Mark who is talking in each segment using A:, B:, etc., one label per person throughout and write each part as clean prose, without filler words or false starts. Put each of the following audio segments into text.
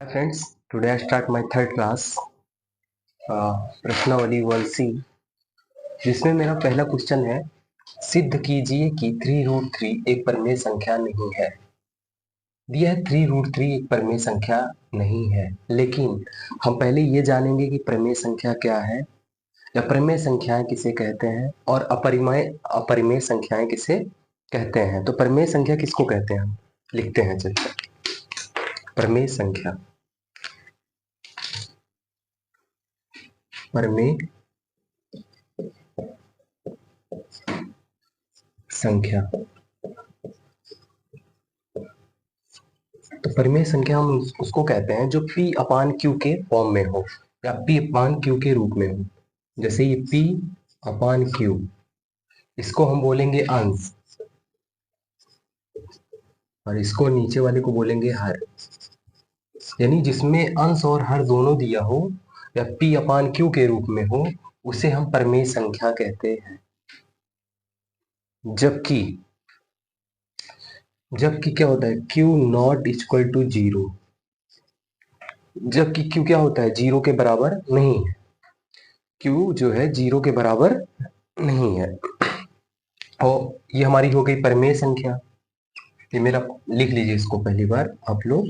A: Hi friends, today I start my third class प्रश्नावली 1C, जिसमें मेरा पहला क्वेश्चन है, सिद्ध कीजिए कि 3√3 एक परिमेय संख्या नहीं है। दिया है 3√3 एक परिमेय संख्या नहीं है, लेकिन हम पहले ये जानेंगे कि परिमेय संख्या क्या है या परिमेय संख्याएं किसे कहते हैं और अपरिमेय संख्याएं किसे कहते हैं। तो परिमेय संख्या किसको कहते हैं, हम लिखते हैं। चलिए, परिमेय संख्या, परिमेय संख्या, तो परिमेय संख्या हम उसको कहते हैं जो P अपान Q के फॉर्म में हो या P अपान Q के रूप में हो। जैसे ये P अपान Q, इसको हम बोलेंगे अंश और इसको नीचे वाले को बोलेंगे हर। यानी जिसमें अंश और हर दोनों दिया हो या P अपान Q के रूप में हो, उसे हम परिमेय संख्या कहते हैं। जबकि क्या होता है, Q नॉट इक्वल टू 0, जबकि Q क्या होता है, 0 के बराबर नहीं है। Q जो है 0 के बराबर नहीं है। और ये हमारी हो गई परिमेय संख्या। ये मेरा लिख लीजिए इसको पहली बार आप लोग,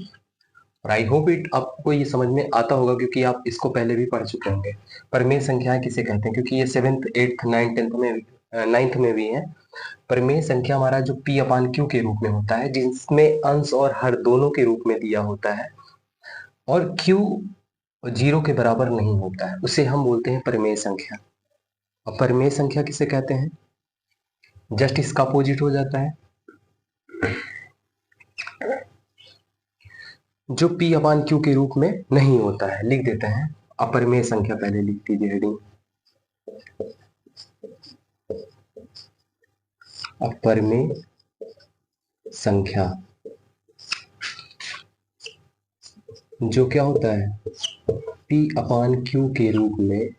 A: और आई होप इट आपको ये समझ में आता होगा क्योंकि आप इसको पहले भी पढ़ चुके होंगे। परिमेय संख्याएं किसे कहते हैं, क्योंकि ये 7th 8th 9th 10th में 9th में भी है। परिमेय संख्या हमारा जो P अपान Q के रूप में होता है, जिसमें अंश और हर दोनों के रूप में दिया होता है और Q 0 के बराबर नहीं होता है, उसे हम बोलते हैं परिमेय संख्या। और परिमेय संख्या किसे कहते हैं, जस्ट इसका अपोजिट हो जाता है। जो P अपान Q के रूप में नहीं होता है, लिख देते हैं अपरिमेय संख्या। पहले लिख दीजिए हेडिंग, अपरिमेय संख्या। जो क्या होता है, P अपान Q के रूप में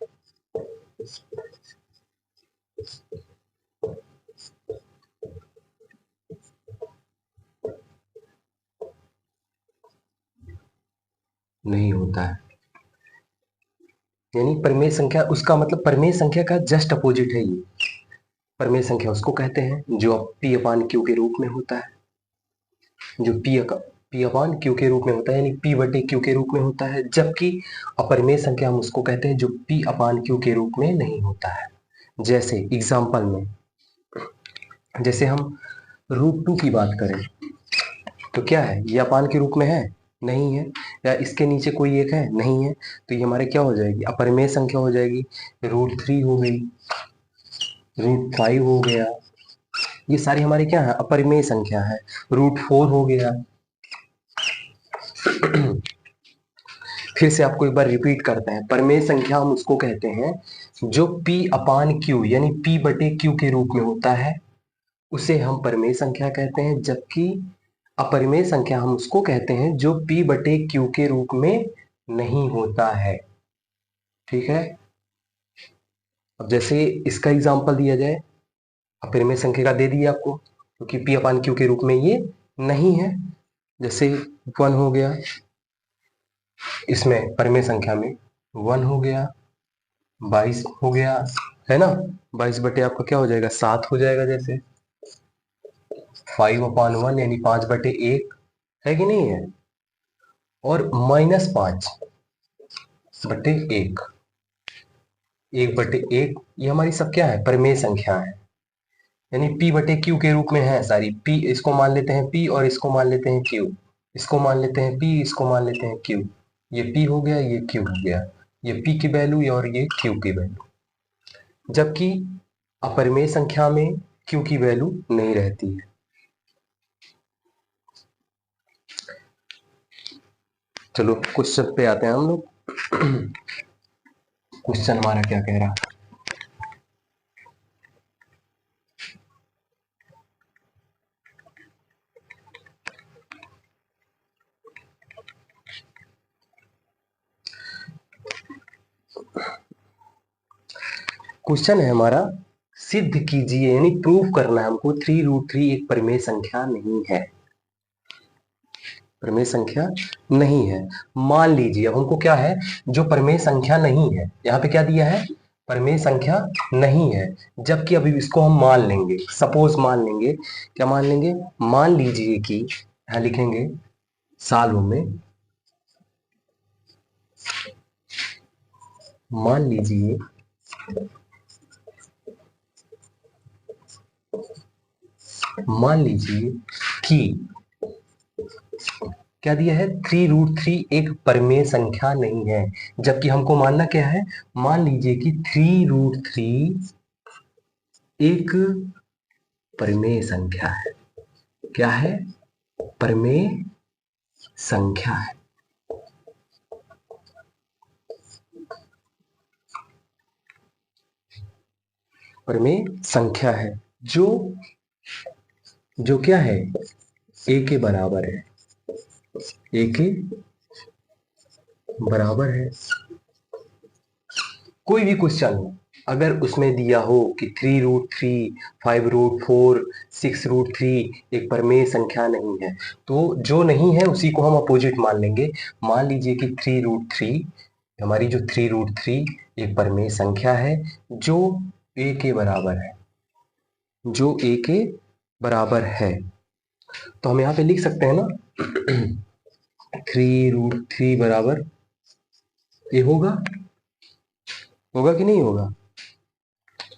A: नहीं होता है। यानी परिमेय संख्या, उसका मतलब परिमेय संख्या का जस्ट अपोजिट है ये। परिमेय संख्या उसको कहते हैं जो P अपान Q के रूप में होता है, जो P अपान Q के रूप में होता है, यानी P बटे Q के रूप में होता है। जबकि अपरिमेय संख्या हम उसको कहते हैं जो P अपान Q के रूप में नहीं होता है। जैसे एग्जाम्पल में, जैसे हम √2 की बात करें तो क्या है, ये अपान के रूप में है, नहीं है, या इसके नीचे कोई एक है, नहीं है, तो ये हमारे क्या हो जाएगी, अपरिमेय संख्या हो जाएगी। √3 हो गई, √5 हो गया, ये सारी हमारी क्या है, अपरिमेय संख्या है। √4 हो गया। फिर से आपको एक बार रिपीट करते हैं, परिमेय संख्या हम उसको कहते हैं जो P अपान Q यानी P बटे Q के रूप में होता है, उसे हम परिमेय संख्या कहते हैं। जबकि अपरिमेय संख्या हम उसको कहते हैं जो P बटे Q के रूप में नहीं होता है। ठीक है, अब जैसे इसका एग्जांपल दिया जाए, अपरिमेय संख्या का दे दिया आपको, क्योंकि P अपान Q के रूप में ये नहीं है। जैसे 1 हो गया, इसमें परिमेय संख्या में 1 हो गया, 22 हो गया, है ना, 22 बटे आपका क्या हो जाएगा, 7 हो जाएगा। जैसे 5 अपान 1 यानी 5 बटे 1 है कि नहीं है, और -5 बटे 1, 1 बटे 1, ये हमारी सब क्या है, परिमेय संख्या है। यानी P बटे Q के रूप में है सारी। P इसको मान लेते हैं P और इसको मान लेते हैं Q, इसको मान लेते हैं P, इसको मान लेते हैं Q। ये P हो गया, ये Q हो गया, ये P की वैल्यू और ये Q की वैल्यू। जबकि अपरिमेय संख्या में Q की वैल्यू नहीं रहती है। चलो क्वेश्चन पे आते हैं हम लोग। क्वेश्चन हमारा क्या कह रहा है, क्वेश्चन है हमारा, सिद्ध कीजिए, यानी प्रूव करना है हमको 3√3 एक परिमेय संख्या नहीं है। प्रमेय संख्या नहीं है। मान लीजिए, अब हमको क्या है, जो प्रमेय संख्या नहीं है, यहाँ पे क्या दिया है, प्रमेय संख्या नहीं है, जबकि अभी इसको हम मान लेंगे, सपोज मान लेंगे, क्या मान लेंगे, मान लीजिए कि यहाँ लिखेंगे सालों में, मान लीजिए कि क्या दिया है, 3√3 एक प्रमेय संख्या नहीं है, जबकि हमको मानना क्या है, मान लीजिए कि 3√3 एक प्रमेय संख्या है। क्या है, प्रमेय संख्या है। प्रमेय संख्या है जो जो क्या है, ए के बराबर है, ए के बराबर है। कोई भी क्वेश्चन अगर उसमें दिया हो कि 3√3, 5√4, 6√3 एक प्रमेय संख्या नहीं है, तो जो नहीं है उसी को हम अपोजिट मान लेंगे। मान लीजिए कि 3√3, हमारी जो 3√3 एक प्रमेय संख्या है जो ए के बराबर है, जो ए के बराबर है। तो हम यहाँ पे लिख सकते हैं ना 3√3 बराबर ये होगा कि नहीं होगा,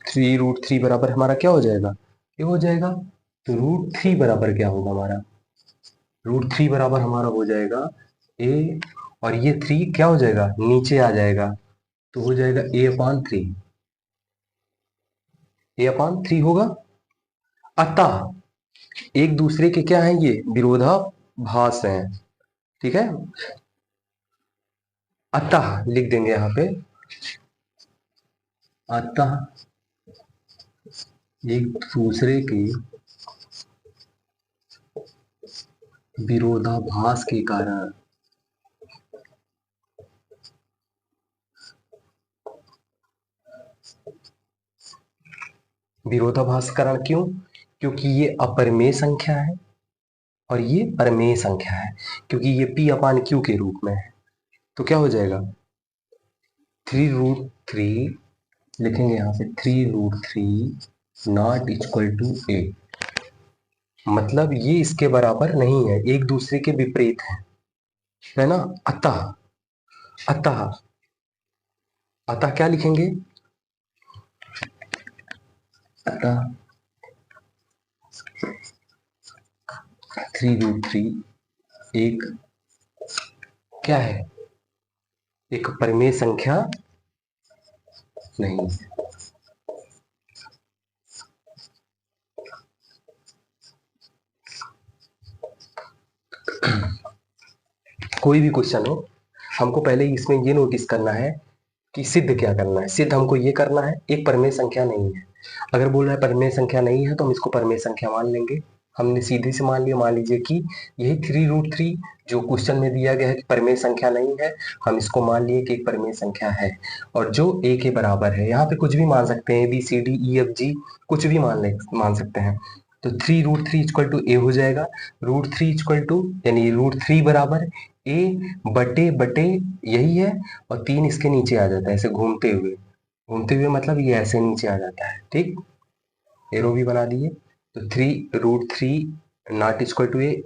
A: 3√3 बराबर हमारा क्या हो जाएगा, ये हो जाएगा। तो √3 बराबर क्या होगा हमारा, √3 बराबर हमारा हो जाएगा ए, और ये 3 क्या हो जाएगा, नीचे आ जाएगा, तो हो जाएगा a/3, a/3 होगा। अतः एक दूसरे के क्या हैं, ये विरोधाभास हैं, ठीक है। अतः लिख देंगे यहाँ पे, अतः एक दूसरे के विरोधाभास के कारण, विरोधाभास कारण क्यों, क्योंकि ये अपरिमेय संख्या है और ये परिमेय संख्या है, क्योंकि ये p/q के रूप में है। तो क्या हो जाएगा, 3√3 लिखेंगे यहाँ पे, 3√3 नॉट इक्वल टू ए, मतलब ये इसके बराबर नहीं है, एक दूसरे के विपरीत है ना। अतः अतः अतः क्या लिखेंगे, अतः 3√3 एक क्या है, एक परिमेय संख्या नहीं है। कोई भी क्वेश्चन हो, हमको पहले इसमें ये नोटिस करना है कि सिद्ध क्या करना है। सिद्ध हमको ये करना है एक परिमेय संख्या नहीं है। अगर बोल रहा है परिमेय संख्या नहीं है तो हम इसको परिमेय संख्या मान लेंगे। हमने सीधे से मान लिया, मान लीजिए कि यही 3√3 जो क्वेश्चन में दिया गया है कि परिमेय संख्या नहीं है, हम इसको मान लिए कि एक परिमेय संख्या है और जो ए के बराबर है। यहाँ पे कुछ भी मान सकते हैं, ABCDEFG कुछ भी मान सकते हैं। तो 3√3 इक्वल टू ए हो जाएगा, √3 इक्वल टू यानी √3 बराबर ए बटे बटे यही है, और 3 इसके नीचे आ जाता है ऐसे घूमते हुए, मतलब ये ऐसे नीचे आ जाता है, ठीक। एरो भी बना दिए। तो 3√3 नॉट इक्वल टू ए,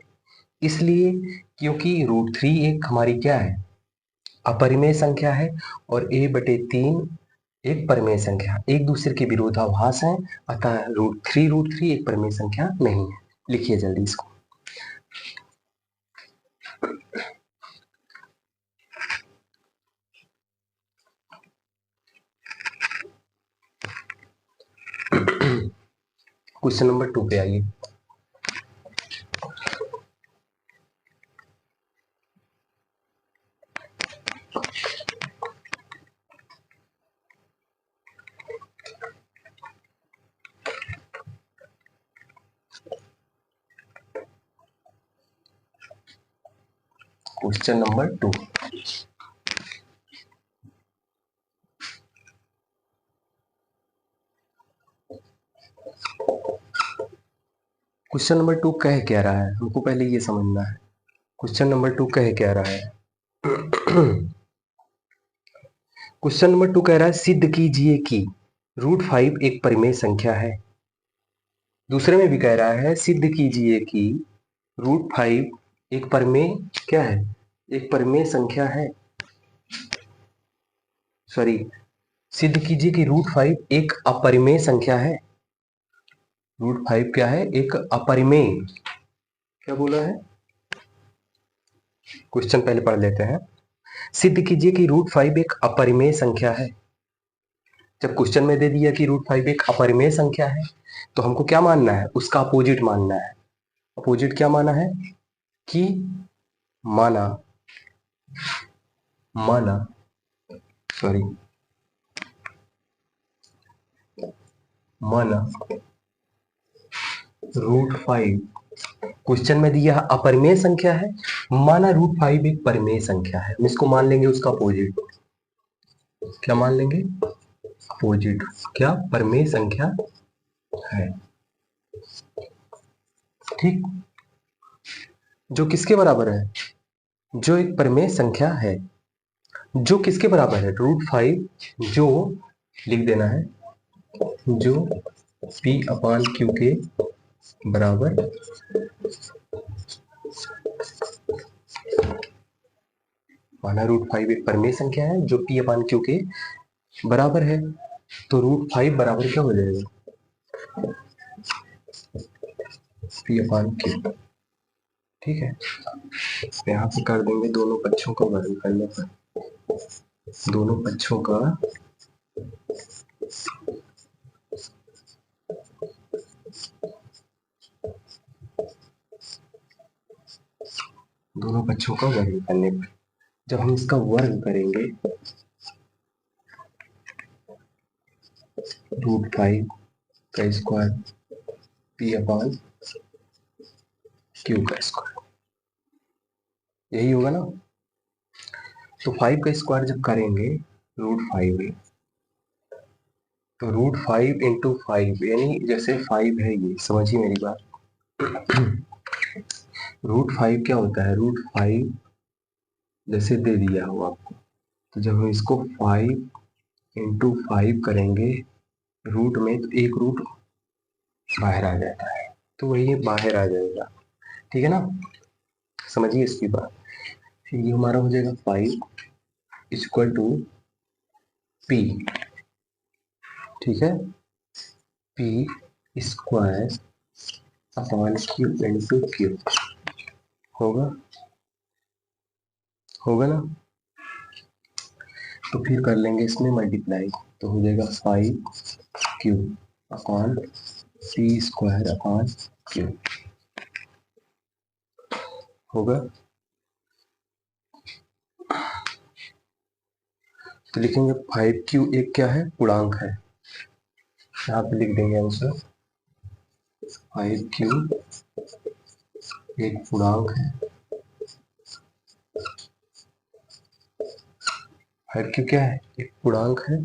A: इसलिए क्योंकि √3 एक हमारी क्या है, अपरिमेय संख्या है, और a/3 एक परिमेय संख्या, एक दूसरे के विरोधाभास है, अतः √3 एक परिमेय संख्या नहीं है। लिखिए जल्दी इसको। क्वेश्चन नंबर 2 पे आइए। क्वेश्चन नंबर 2, क्वेश्चन नंबर 2 कह क्या रहा है, हमको पहले ये समझना है। क्वेश्चन नंबर 2 कह क्या रहा है? क्वेश्चन नंबर 2 कह रहा है सिद्ध कीजिए कि √5 एक परिमेय संख्या है। दूसरे में भी कह रहा है सिद्ध कीजिए कि √5 एक परिमेय क्या है? एक परिमेय संख्या है। सॉरी, सिद्ध कीजिए कि √5 एक अपरिमेय संख्या है। √5 क्या है? एक अपरिमेय। क्या बोला है? क्वेश्चन पहले पढ़ लेते हैं। सिद्ध कीजिए कि √5 एक अपरिमेय संख्या है। जब क्वेश्चन में दे दिया कि √5 एक अपरिमेय संख्या है तो हमको क्या मानना है? उसका अपोजिट मानना है। अपोजिट क्या माना है? कि माना माना सॉरी माना √5 क्वेश्चन में दिया अपरिमेय संख्या है, माना √5 एक परिमेय संख्या है। हम इसको मान लेंगे उसका अपोजिट। क्या मान लेंगे? अपोजिट। क्या? परिमेय संख्या है। ठीक, जो किसके बराबर है? जो एक परिमेय संख्या है। जो किसके बराबर है? √5 जो लिख देना है, जो P/Q के बराबर माना √5 एक परिमेय संख्या है जो P/Q के बराबर है। तो √5 बराबर क्या हो जाएगा? P/Q। ठीक है, यहाँ पे कर देंगे दोनों पक्षों का वर्ग करने पर। दोनों पक्षों का वर्ग करने पर जब हम इसका वर्ग करेंगे √5 का स्क्वायर P/Q का स्क्वायर, यही होगा ना। तो 5 का स्क्वायर जब करेंगे √5 में तो √5 इंटू 5 यानी जैसे 5 है, ये समझिए मेरी बात। √5 क्या होता है? √5 जैसे दे दिया हो आपको, तो जब हम इसको 5 इंटू 5 करेंगे रूट में तो एक रूट बाहर आ जाता है, तो वही बाहर आ जाएगा। ठीक है ना, समझिए इसकी बात। फिर ये हमारा हो जाएगा 5 इक्वल टू P। ठीक है, P square upon Q into Q होगा ना। तो फिर कर लेंगे इसमें मल्टीप्लाई, तो हो जाएगा 5Q upon P square upon Q होगा। तो लिखेंगे 5Q एक क्या है? पूर्णांक है। यहाँ पे लिख देंगे आंसर 5Q एक पूर्णांक है। 5Q क्या है? एक पूर्णांक है।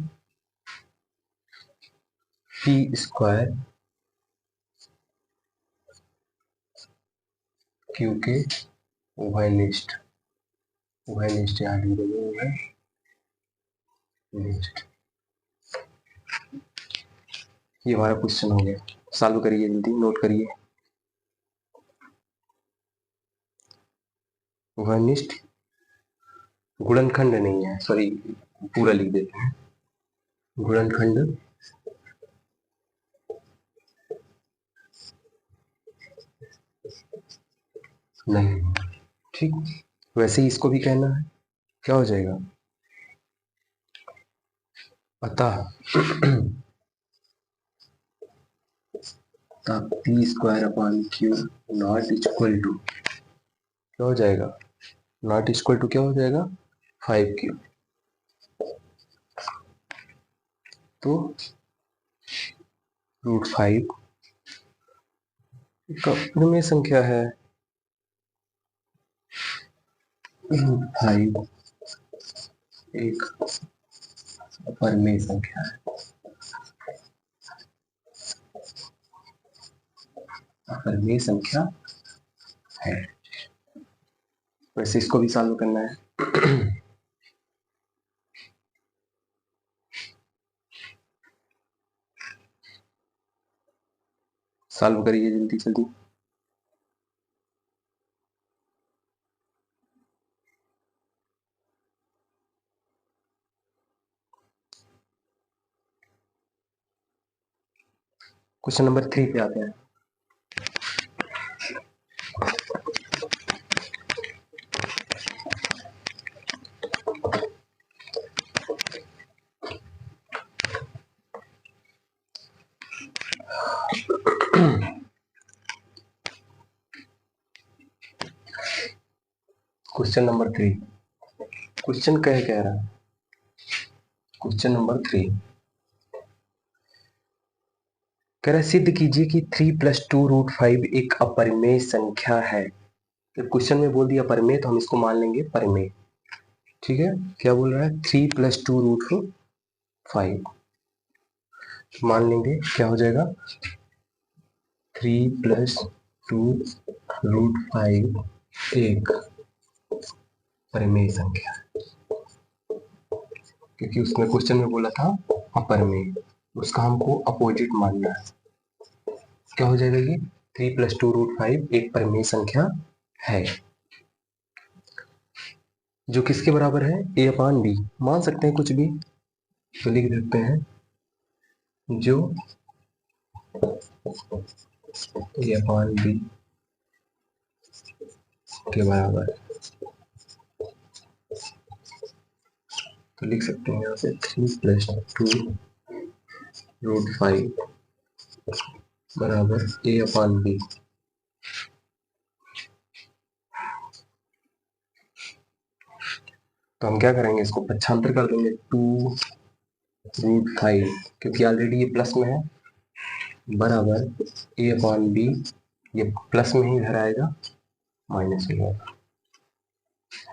A: P स्क्वायर Q के उभयनिष्ठ यहाँ लिख देंगे उभयनिष्ठ। ये हमारा क्वेश्चन हो गया। सॉल्व करिए जल्दी, नोट करिए। उभयनिष्ठ गुणनखंड नहीं है, सॉरी पूरा लिख देते हैं, गुणनखंड नहीं। ठीक, वैसे ही इसको भी कहना है। क्या हो जाएगा? अतः P square upon Q not equal to क्या हो जाएगा? नॉट इक्वल टू क्या हो जाएगा? 5Q। तो √5 में संख्या है। √5 एक परिमेय संख्या है। परिमेय संख्या है। वैसे इसको भी सॉल्व करना है। सॉल्व करिए जल्दी जल्दी। क्वेश्चन नंबर 3 पे आते हैं। Question number 3। क्वेश्चन कह रहा है, क्वेश्चन नंबर 3 कह रहा है सिद्ध कीजिए कि 3 + 2√5 एक अपरिमेय संख्या है। तो क्वेश्चन में बोल दिया परिमेय, तो हम इसको मान लेंगे परिमेय। ठीक है, क्या बोल रहा है 3 + 2√5 मान लेंगे, क्या हो जाएगा 3 + 2√5 एक परिमेय संख्या, क्योंकि उसमें क्वेश्चन में बोला था अपरिमेय, उसका हमको अपोजिट मानना है। क्या हो जाएगा ये 3 + 2√5 एक परिमेय संख्या है, जो किसके बराबर है a/b। मान सकते हैं कुछ भी, तो लिख देते हैं जो a/b के बराबर है। तो लिख सकते हैं यहाँ से 3 + 2√5 बराबर a/b। तो हम क्या करेंगे, इसको पक्षांतर कर देंगे 2√5, क्योंकि ऑलरेडी ये प्लस में है, बराबर a/b, ये प्लस में ही इधर आएगा, माइनस में होगा,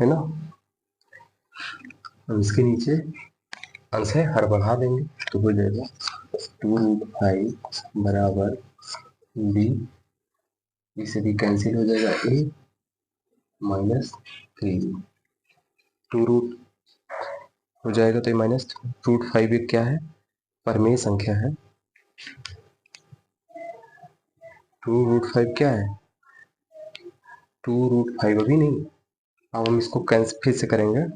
A: है ना। हम इसके नीचे अंश है हर बढ़ा देंगे, तो हो जाएगा 2√5 बराबर b, इसे भी कैंसिल हो जाएगा a -3, 2 रूट हो जाएगा, तो ये -√5 एक क्या है परिमेय संख्या है। 2√5 क्या है 2√5 अभी नहीं, अब हम इसको कैंसिल फिर से करेंगे,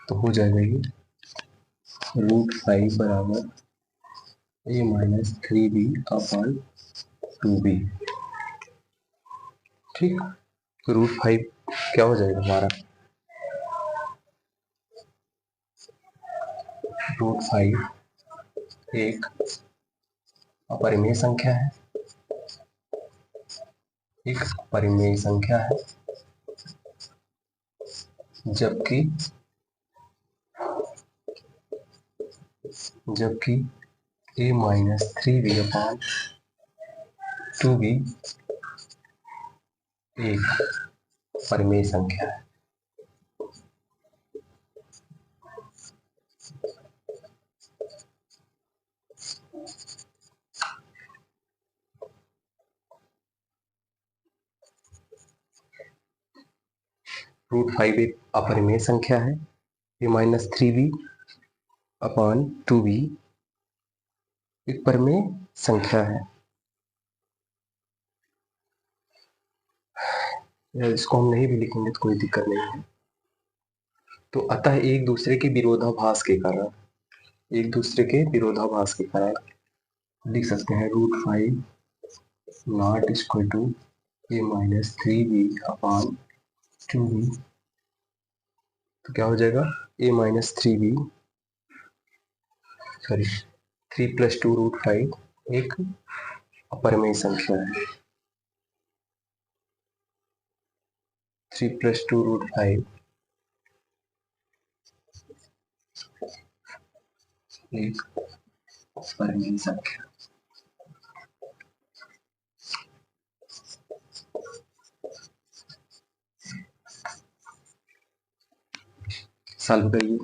A: तो हो जाएगा ये √5 बराबर a -3b/2b। ठीक, तो √5 क्या हो जाएगा हमारा, √5 एक अपरिमेय संख्या है, एक परिमेय संख्या है, जबकि a -3b/2b एक परिमेय संख्या है। √5 एक अपरिमेय संख्या है, a -3b/2b एक परिमेय संख्या है। इसको हम नहीं भी लिखेंगे तो कोई दिक्कत नहीं है। तो अतः एक दूसरे के विरोधाभास के कारण, एक दूसरे के विरोधाभास के कारण लिख सकते हैं √5 not equal to a -3b/2b। तो क्या हो जाएगा a -3b सॉरी 3 + 2√5 एक अपरिमेय संख्या है। 3 + 2√5 एक परिमेय संख्या। सॉल्व करिए,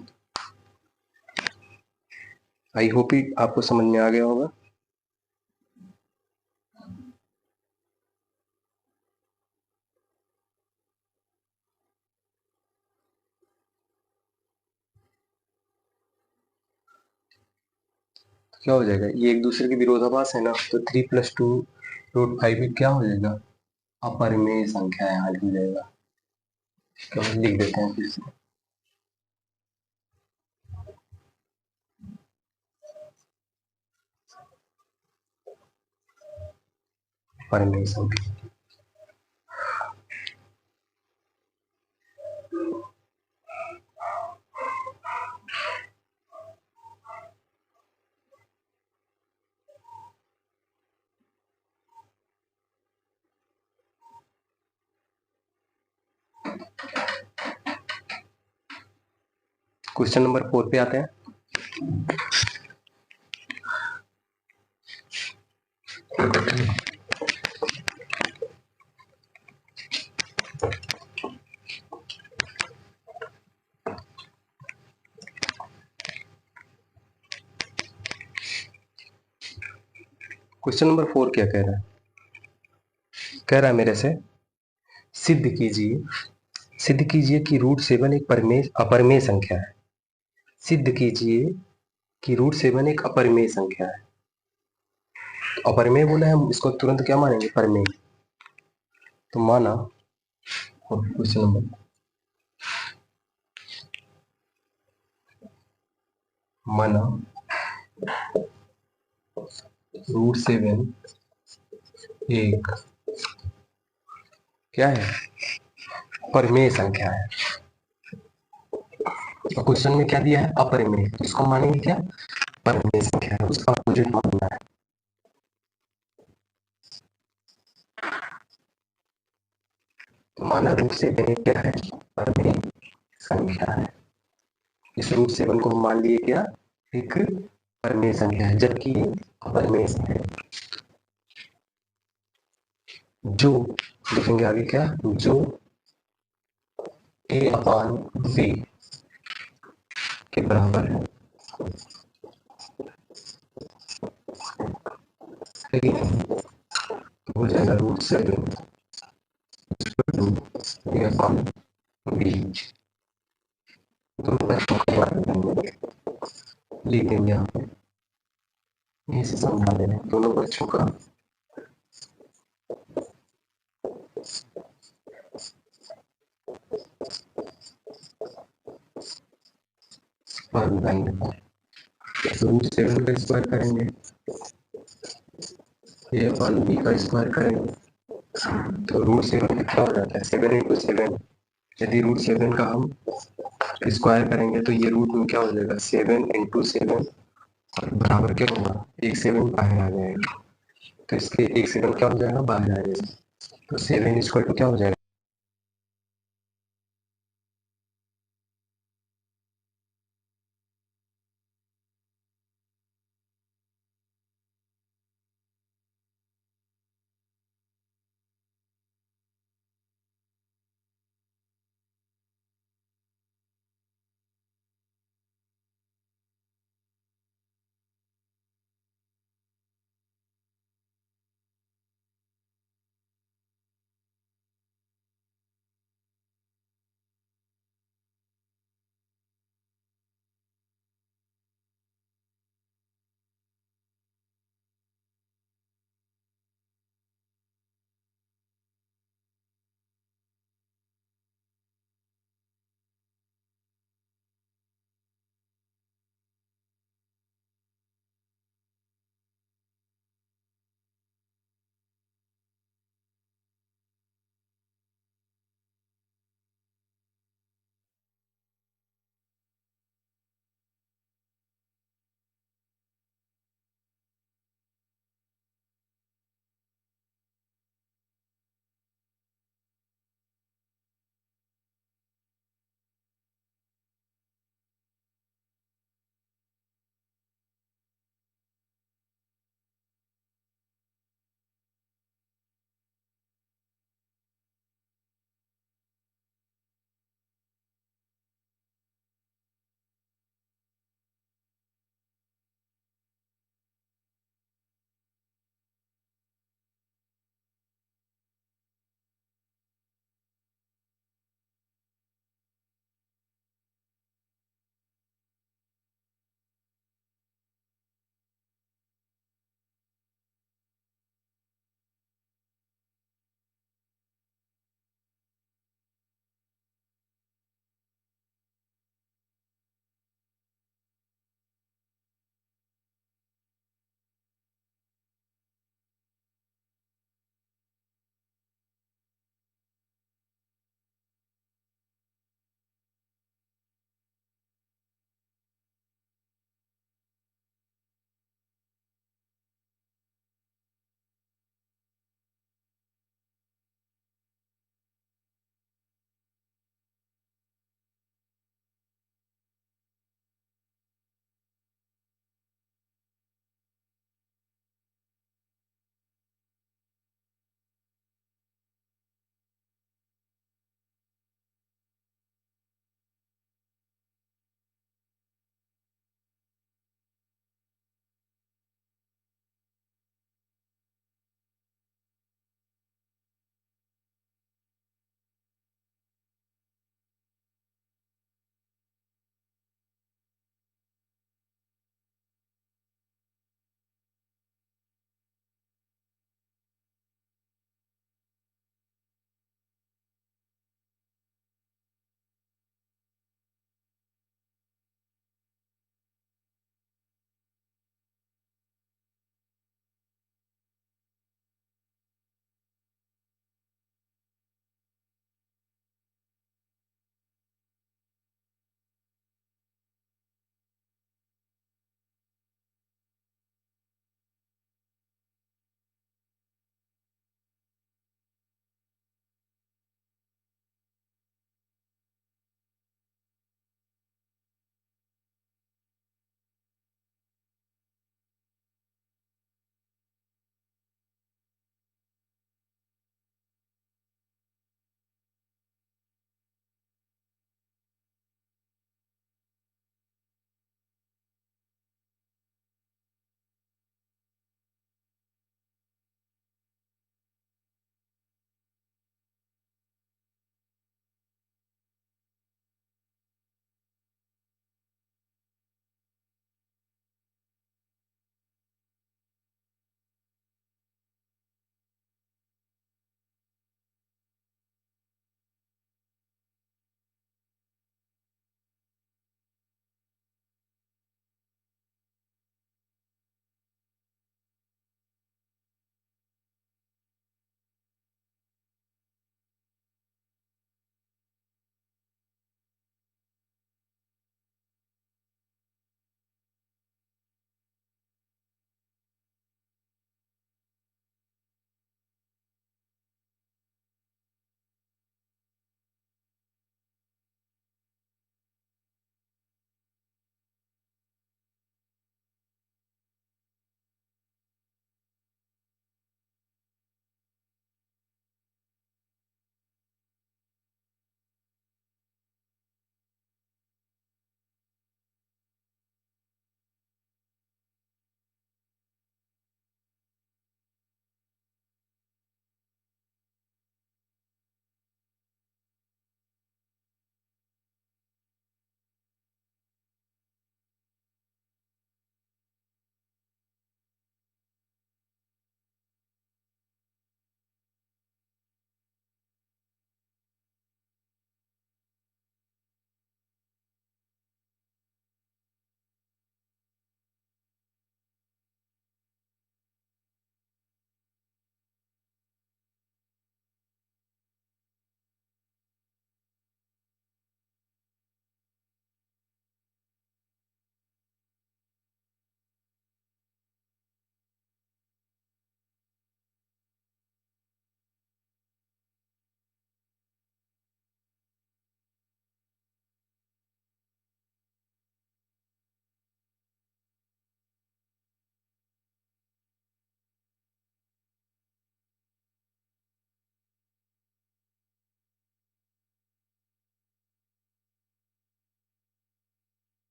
A: आई होप आपको समझ में आ गया होगा। क्या हो जाएगा, ये एक दूसरे के विरोधाभास है ना, तो 3 + 2 √5 भी क्या हो जाएगा, अपरिमेय संख्या यहाँ लिख जाएगा। तो हम लिख देते हैं फिर से, अपरिमेय संख्या। क्वेश्चन नंबर 4 पे आते हैं। क्वेश्चन नंबर 4 क्या कह रहा है, कह रहा है मेरे से सिद्ध कीजिए कि √7 एक अपरिमेय संख्या है। सिद्ध कीजिए कि √7 एक अपरिमेय संख्या है। तो अपरिमेय बोला है, हम इसको तुरंत क्या मानेंगे, परिमेय। तो माना, क्वेश्चन नंबर माना √7 एक क्या है, परिमेय संख्या है। और क्वेश्चन में क्या दिया है, अपरिमेय, तो इसको मानेंगे क्या, परिमेय संख्या है, उसका अपोजिट मानना है। तो माना √7 क्या है, परिमेय संख्या है। इस √7 को हम मान लिए क्या, एक परिमेय संख्या है, जबकि ये अपरिमेय संख्या है। जो देखेंगे आगे क्या, जो a/v के बराबर है, तो हो जाएगा √7 a/v। दोनों बच्चों को लिख देंगे यहाँ पे, इसे समझा देना दोनों बच्चों का। √7 का स्क्वायर करेंगे, a/v का स्क्वायर करेंगे, तो √7 कितना हो जाता है, 7 × 7। यदि √7 का हम स्क्वायर करेंगे तो ये रूट में क्या हो जाएगा, 7 × 7, और बराबर क्या होगा, एक 7 बाहर आ जाएगा, तो इसके एक 7 क्या हो जाएगा, बाहर आ जाएगा, तो 7 = क्या हो जाएगा,